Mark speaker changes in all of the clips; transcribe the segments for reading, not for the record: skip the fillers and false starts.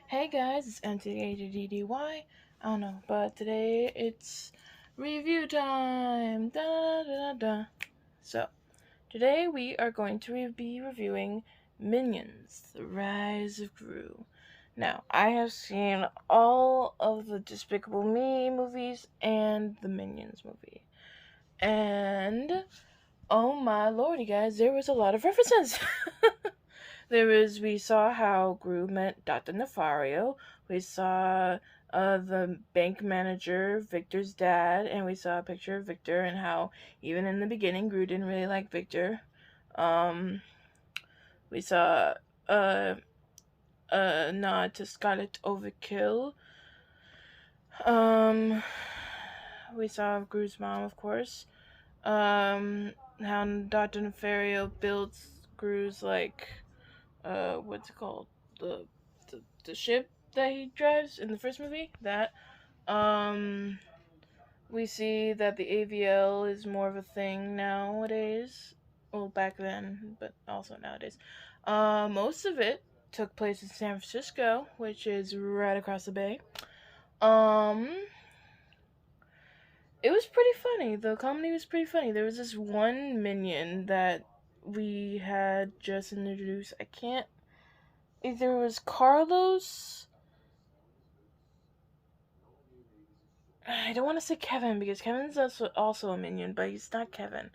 Speaker 1: Hey guys, it's M.A.D.D.Y. I don't know, but today it's review time. Da da da da. So today we are going to be reviewing Minions: The Rise of Gru. Now I have seen all of the Despicable Me movies and the Minions movie, and oh my lordy, guys, there was a lot of references. We saw how Gru met Dr. Nefario. We saw the bank manager, Victor's dad, and we saw a picture of Victor and how even in the beginning, Gru didn't really like Victor. Um, we saw a, a nod to Scarlet Overkill. Um, we saw Gru's mom, of course. How Dr. Nefario builds Gru's, like, what's it called? The ship that he drives in the first movie. That um, we see that the AVL is more of a thing nowadays. Well, back then, but also nowadays. Most of it took place in San Francisco, which is right across the bay. Um, it was pretty funny. The comedy was pretty funny. There was this one minion that we had just introduced. I can't. Either it was Carlos. I don't want to say Kevin because Kevin's also a minion, but he's not Kevin.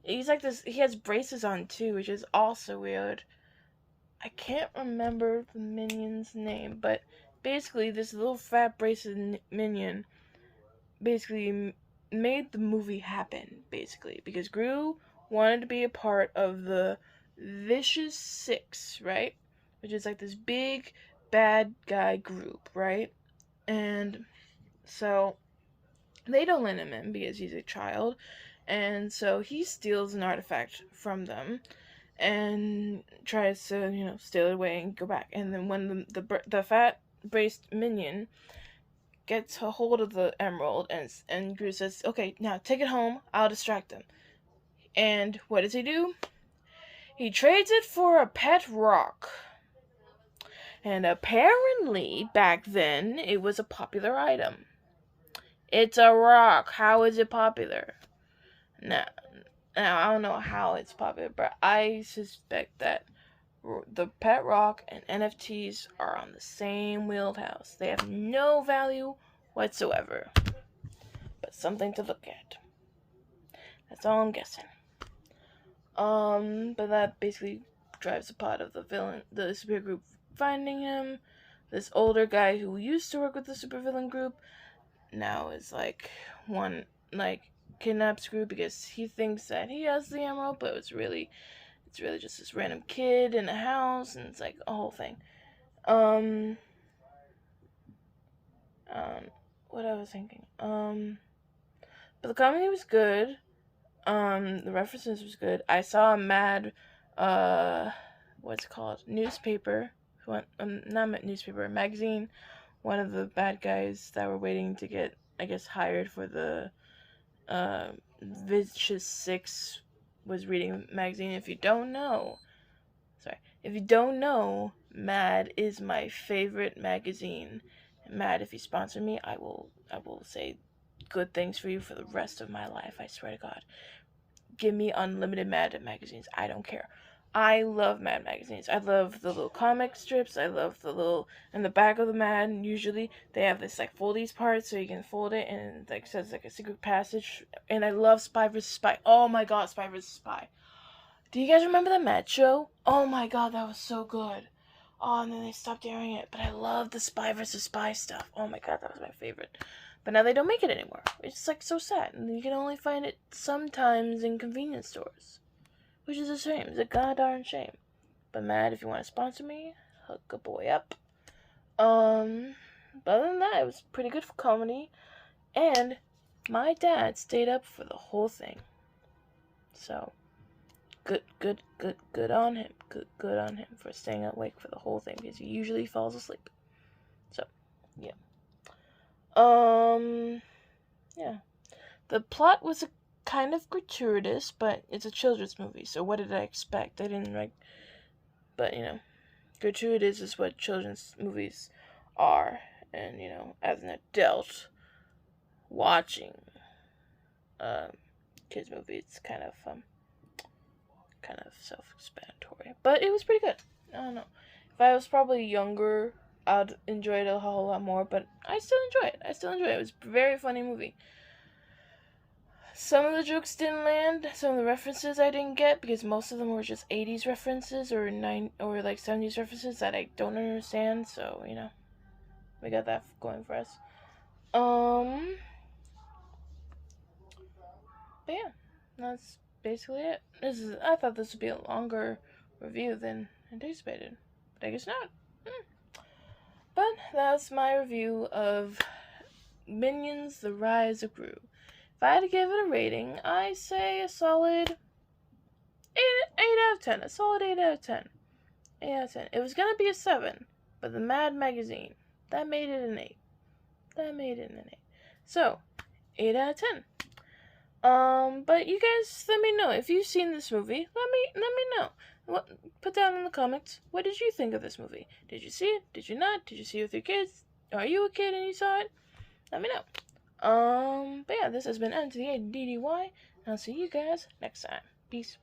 Speaker 1: He's like this. He has braces on too, which is also weird. I can't remember the minion's name, but basically, this little fat bracelet minion basically made the movie happen. Basically, because Gru wanted to be a part of the Vicious Six, right? Which is like this big bad guy group, right? And so they don't let him in because he's a child, and so he steals an artifact from them and tries to, steal it away and go back. And then when the fat braced minion gets a hold of the emerald, and Gru says, "Okay, now take it home. I'll distract them." And what does he do? He trades it for a pet rock. And apparently, back then, it was a popular item. It's a rock. How is it popular? Now, I don't know how it's popular, but I suspect that the pet rock and NFTs are on the same wheelhouse. They have no value whatsoever, but something to look at. That's all I'm guessing. But that basically drives the plot of the super group finding him. This older guy who used to work with the supervillain group now is like kidnaps Gru because he thinks that he has the emerald, but it's really just this random kid in a house, and it's like a whole thing. Um, what I was thinking. But the comedy was good. The references was good. I saw a mad, what's it called, newspaper. Not newspaper, magazine. One of the bad guys that were waiting to get, I guess, hired for the Vicious Six was reading a magazine. If you don't know, M.A.D.D.Y is my favorite magazine. M.A.D.D.Y, if you sponsor me, I will say good things for you for the rest of my life. I swear to God. Give me unlimited M.A.D.D.Y magazines. I don't care. I love M.A.D.D.Y magazines. I love the little comic strips. I love the little in the back of the M.A.D.D.Y. Usually they have this like foldies part, so you can fold it and it like says like a secret passage. And I love Spy vs Spy. Oh my God, Spy vs Spy. Do you guys remember the M.A.D.D.Y show? Oh my God, that was so good. Oh, and then they stopped airing it. But I love the Spy vs Spy stuff. Oh my God, that was my favorite. But now they don't make it anymore. It's like so sad. And you can only find it sometimes in convenience stores. Which is a shame. It's a goddamn shame. But M.A.D.D.Y, if you want to sponsor me, hook a boy up. But other than that, it was pretty good for comedy. And my dad stayed up for the whole thing. So good on him. Good on him for staying awake for the whole thing because he usually falls asleep. So, yeah. Yeah. The plot was kind of gratuitous, but it's a children's movie, so what did I expect? I didn't But, gratuitous is what children's movies are. And, as an adult watching kids' movies, it's kind of self-explanatory. But it was pretty good. I don't know. If I was probably younger, I'd enjoy it a whole lot more, but I still enjoy it. It was a very funny movie. Some of the jokes didn't land. Some of the references I didn't get because most of them were just 80s references or 70s references that I don't understand. So we got that going for us. But yeah, that's basically it. I thought this would be a longer review than anticipated, but I guess not. But that's my review of Minions: The Rise of Gru. If I had to give it a rating, I say a solid 8 out of 10. A solid 8 out of 10. 8 out of 10. It was gonna be a 7, but the Mad magazine, that made it an 8. So, 8 out of 10. But you guys, let me know if you've seen this movie. Let me know. Put down in the comments. What did you think of this movie? Did you see it? Did you not? Did you see it with your kids? Are you a kid and you saw it? Let me know. But yeah, this has been M.A.D.D.Y, and I'll see you guys next time. Peace.